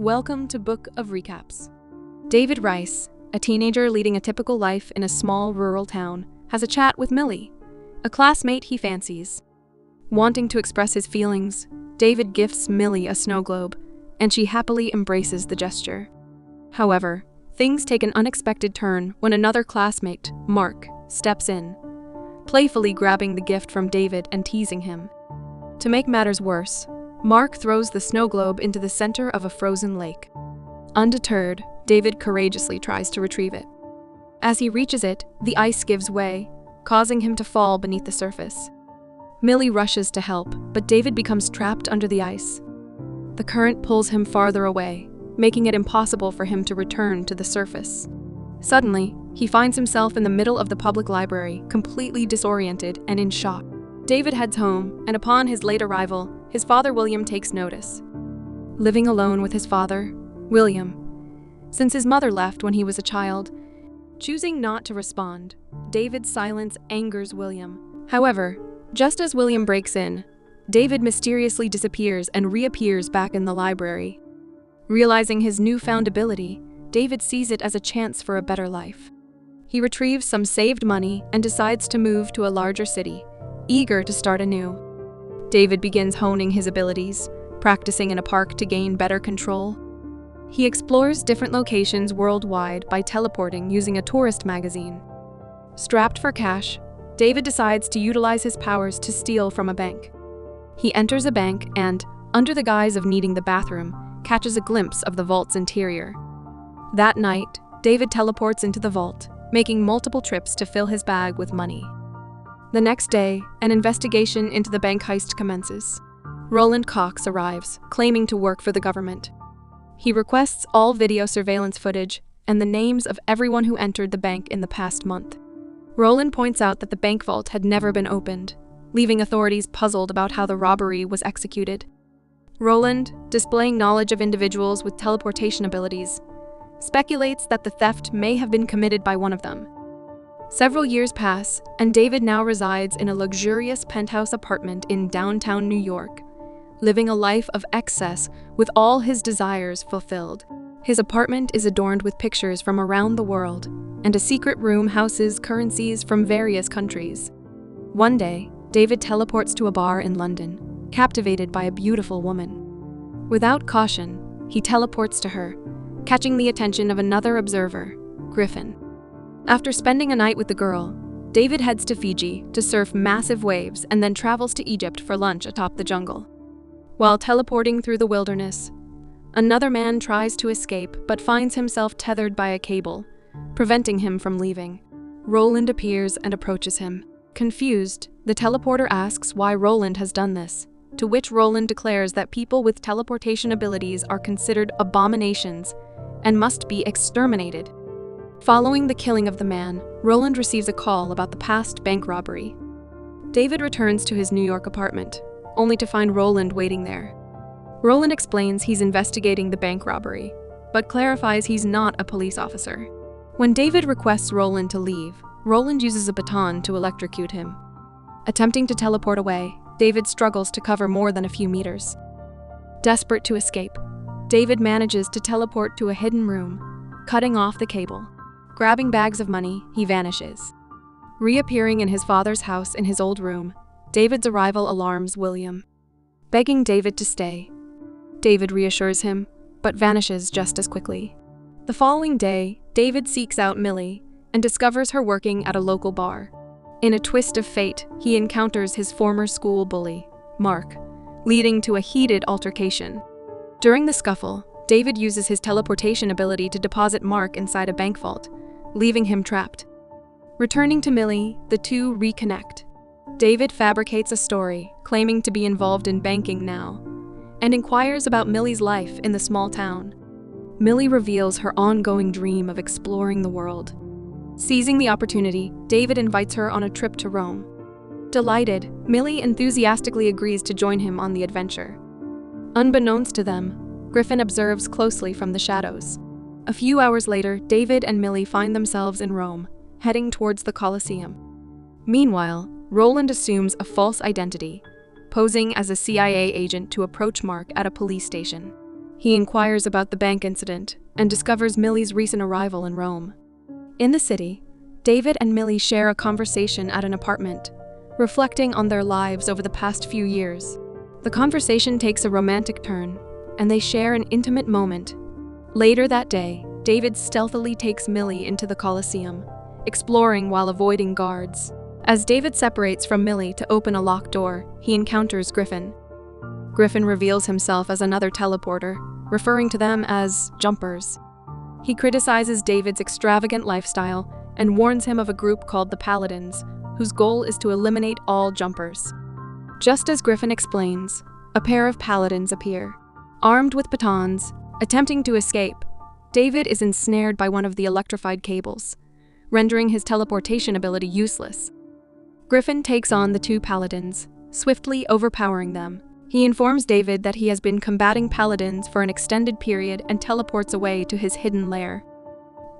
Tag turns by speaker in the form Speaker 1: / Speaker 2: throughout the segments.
Speaker 1: Welcome to Book of Recaps. David Rice, a teenager leading a typical life in a small rural town, has a chat with Millie, a classmate he fancies. Wanting to express his feelings, David gifts Millie a snow globe, and she happily embraces the gesture. However, things take an unexpected turn when another classmate, Mark, steps in, playfully grabbing the gift from David and teasing him. To make matters worse, Mark throws the snow globe into the center of a frozen lake. Undeterred, David courageously tries to retrieve it. As he reaches it, the ice gives way, causing him to fall beneath the surface. Millie rushes to help, but David becomes trapped under the ice. The current pulls him farther away, making it impossible for him to return to the surface. Suddenly, he finds himself in the middle of the public library, completely disoriented and in shock. David heads home, and upon his late arrival, his father William takes notice. Living alone with his father, William, since his mother left when he was a child, choosing not to respond, David's silence angers William. However, just as William breaks in, David mysteriously disappears and reappears back in the library. Realizing his newfound ability, David sees it as a chance for a better life. He retrieves some saved money and decides to move to a larger city, eager to start anew. David begins honing his abilities, practicing in a park to gain better control. He explores different locations worldwide by teleporting using a tourist magazine. Strapped for cash, David decides to utilize his powers to steal from a bank. He enters a bank and, under the guise of needing the bathroom, catches a glimpse of the vault's interior. That night, David teleports into the vault, making multiple trips to fill his bag with money. The next day, an investigation into the bank heist commences. Roland Cox arrives, claiming to work for the government. He requests all video surveillance footage and the names of everyone who entered the bank in the past month. Roland points out that the bank vault had never been opened, leaving authorities puzzled about how the robbery was executed. Roland, displaying knowledge of individuals with teleportation abilities, speculates that the theft may have been committed by one of them. Several years pass, and David now resides in a luxurious penthouse apartment in downtown New York, living a life of excess with all his desires fulfilled. His apartment is adorned with pictures from around the world, and a secret room houses currencies from various countries. One day, David teleports to a bar in London, captivated by a beautiful woman. Without caution, he teleports to her, catching the attention of another observer, Griffin. After spending a night with the girl, David heads to Fiji to surf massive waves and then travels to Egypt for lunch atop the jungle. While teleporting through the wilderness, another man tries to escape but finds himself tethered by a cable, preventing him from leaving. Roland appears and approaches him. Confused, the teleporter asks why Roland has done this, to which Roland declares that people with teleportation abilities are considered abominations and must be exterminated. Following the killing of the man, Roland receives a call about the past bank robbery. David returns to his New York apartment, only to find Roland waiting there. Roland explains he's investigating the bank robbery, but clarifies he's not a police officer. When David requests Roland to leave, Roland uses a baton to electrocute him. Attempting to teleport away, David struggles to cover more than a few meters. Desperate to escape, David manages to teleport to a hidden room, cutting off the cable. Grabbing bags of money, he vanishes. Reappearing in his father's house in his old room, David's arrival alarms William. Begging David to stay, David reassures him, but vanishes just as quickly. The following day, David seeks out Millie and discovers her working at a local bar. In a twist of fate, he encounters his former school bully, Mark, leading to a heated altercation. During the scuffle, David uses his teleportation ability to deposit Mark inside a bank vault, leaving him trapped. Returning to Millie, the two reconnect. David fabricates a story, claiming to be involved in banking now, and inquires about Millie's life in the small town. Millie reveals her ongoing dream of exploring the world. Seizing the opportunity, David invites her on a trip to Rome. Delighted, Millie enthusiastically agrees to join him on the adventure. Unbeknownst to them, Griffin observes closely from the shadows. A few hours later, David and Millie find themselves in Rome, heading towards the Colosseum. Meanwhile, Roland assumes a false identity, posing as a CIA agent to approach Mark at a police station. He inquires about the bank incident and discovers Millie's recent arrival in Rome. In the city, David and Millie share a conversation at an apartment, reflecting on their lives over the past few years. The conversation takes a romantic turn, and they share an intimate moment. Later that day, David stealthily takes Millie into the Colosseum, exploring while avoiding guards. As David separates from Millie to open a locked door, he encounters Griffin. Griffin reveals himself as another teleporter, referring to them as jumpers. He criticizes David's extravagant lifestyle and warns him of a group called the Paladins, whose goal is to eliminate all jumpers. Just as Griffin explains, a pair of paladins appear. Armed with batons, attempting to escape, David is ensnared by one of the electrified cables, rendering his teleportation ability useless. Griffin takes on the two paladins, swiftly overpowering them. He informs David that he has been combating paladins for an extended period and teleports away to his hidden lair.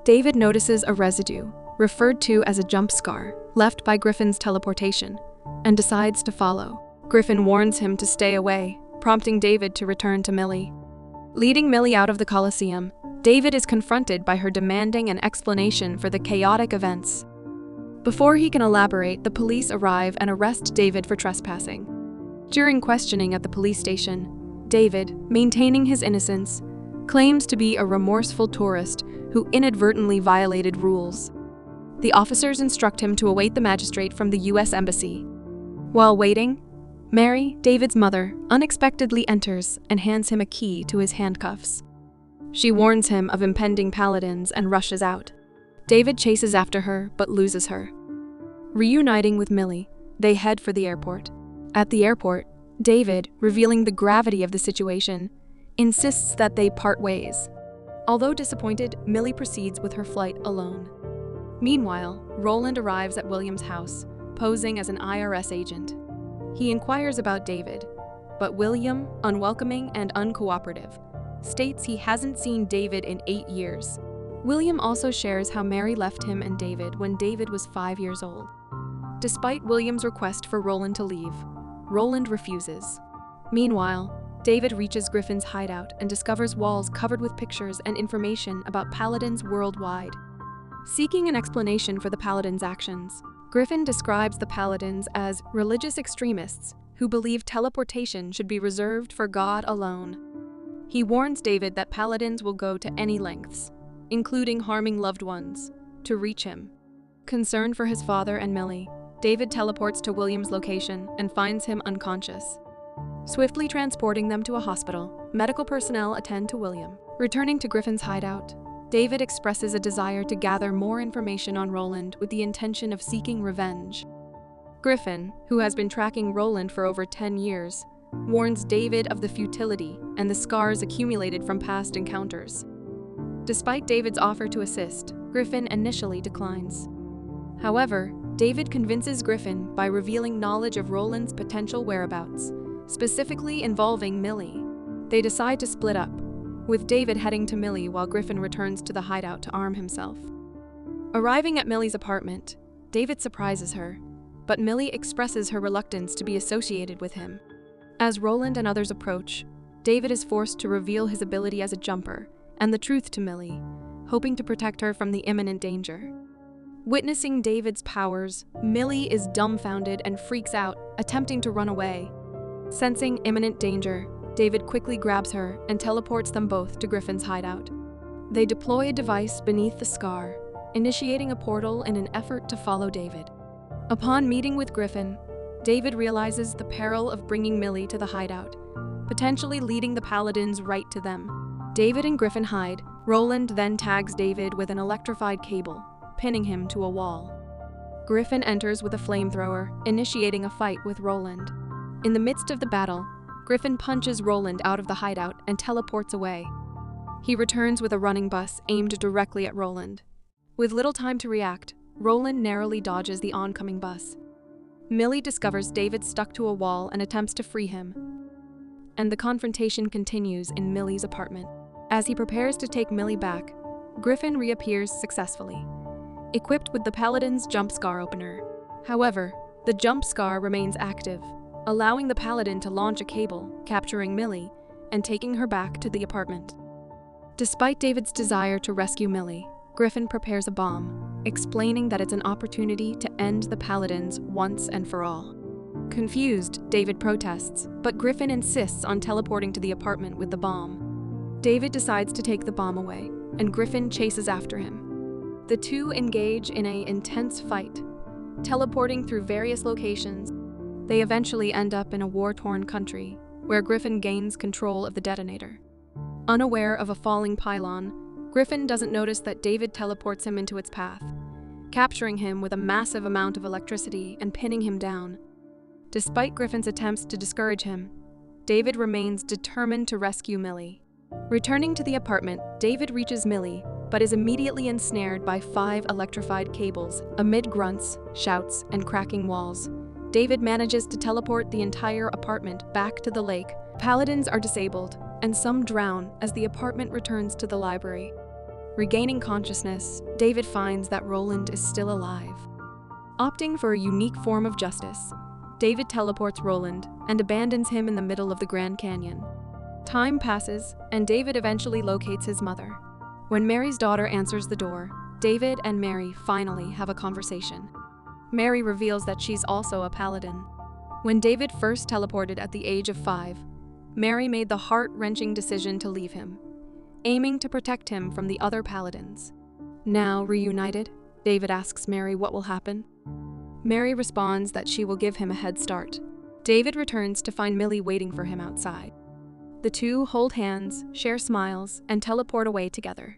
Speaker 1: David notices a residue, referred to as a jump scar, left by Griffin's teleportation, and decides to follow. Griffin warns him to stay away, prompting David to return to Millie. Leading Millie out of the Colosseum, David is confronted by her demanding an explanation for the chaotic events. Before he can elaborate, the police arrive and arrest David for trespassing. During questioning at the police station, David, maintaining his innocence, claims to be a remorseful tourist who inadvertently violated rules. The officers instruct him to await the magistrate from the U.S. Embassy. While waiting, Mary, David's mother, unexpectedly enters and hands him a key to his handcuffs. She warns him of impending paladins and rushes out. David chases after her but loses her. Reuniting with Millie, they head for the airport. At the airport, David, revealing the gravity of the situation, insists that they part ways. Although disappointed, Millie proceeds with her flight alone. Meanwhile, Roland arrives at William's house, posing as an IRS agent. He inquires about David, but William, unwelcoming and uncooperative, states he hasn't seen David in 8 years. William also shares how Mary left him and David when David was 5 years old. Despite William's request for Roland to leave, Roland refuses. Meanwhile, David reaches Griffin's hideout and discovers walls covered with pictures and information about paladins worldwide. Seeking an explanation for the paladins' actions, Griffin describes the paladins as religious extremists who believe teleportation should be reserved for God alone. He warns David that paladins will go to any lengths, including harming loved ones, to reach him. Concerned for his father and Millie, David teleports to William's location and finds him unconscious. Swiftly transporting them to a hospital, medical personnel attend to William. Returning to Griffin's hideout, David expresses a desire to gather more information on Roland with the intention of seeking revenge. Griffin, who has been tracking Roland for over 10 years, warns David of the futility and the scars accumulated from past encounters. Despite David's offer to assist, Griffin initially declines. However, David convinces Griffin by revealing knowledge of Roland's potential whereabouts, specifically involving Millie. They decide to split up, with David heading to Millie while Griffin returns to the hideout to arm himself. Arriving at Millie's apartment, David surprises her, but Millie expresses her reluctance to be associated with him. As Roland and others approach, David is forced to reveal his ability as a jumper and the truth to Millie, hoping to protect her from the imminent danger. Witnessing David's powers, Millie is dumbfounded and freaks out, attempting to run away. Sensing imminent danger, David quickly grabs her and teleports them both to Griffin's hideout. They deploy a device beneath the scar, initiating a portal in an effort to follow David. Upon meeting with Griffin, David realizes the peril of bringing Millie to the hideout, potentially leading the paladins right to them. David and Griffin hide. Roland then tags David with an electrified cable, pinning him to a wall. Griffin enters with a flamethrower, initiating a fight with Roland. In the midst of the battle, Griffin punches Roland out of the hideout and teleports away. He returns with a running bus aimed directly at Roland. With little time to react, Roland narrowly dodges the oncoming bus. Millie discovers David stuck to a wall and attempts to free him. And the confrontation continues in Millie's apartment. As he prepares to take Millie back, Griffin reappears successfully, equipped with the Paladin's jump scar opener. However, the jump scar remains active, allowing the Paladin to launch a cable, capturing Millie, and taking her back to the apartment. Despite David's desire to rescue Millie, Griffin prepares a bomb, explaining that it's an opportunity to end the paladins once and for all. Confused, David protests, but Griffin insists on teleporting to the apartment with the bomb. David decides to take the bomb away, and Griffin chases after him. The two engage in an intense fight, teleporting through various locations. They eventually end up in a war-torn country, where Griffin gains control of the detonator. Unaware of a falling pylon, Griffin doesn't notice that David teleports him into its path, capturing him with a massive amount of electricity and pinning him down. Despite Griffin's attempts to discourage him, David remains determined to rescue Millie. Returning to the apartment, David reaches Millie, but is immediately ensnared by 5 electrified cables. Amid grunts, shouts, and cracking walls, David manages to teleport the entire apartment back to the lake. Paladins are disabled, and some drown as the apartment returns to the library. Regaining consciousness, David finds that Roland is still alive. Opting for a unique form of justice, David teleports Roland and abandons him in the middle of the Grand Canyon. Time passes, and David eventually locates his mother. When Mary's daughter answers the door, David and Mary finally have a conversation. Mary reveals that she's also a paladin. When David first teleported at the age of 5, Mary made the heart-wrenching decision to leave him, aiming to protect him from the other paladins. Now reunited, David asks Mary what will happen. Mary responds that she will give him a head start. David returns to find Millie waiting for him outside. The two hold hands, share smiles, and teleport away together.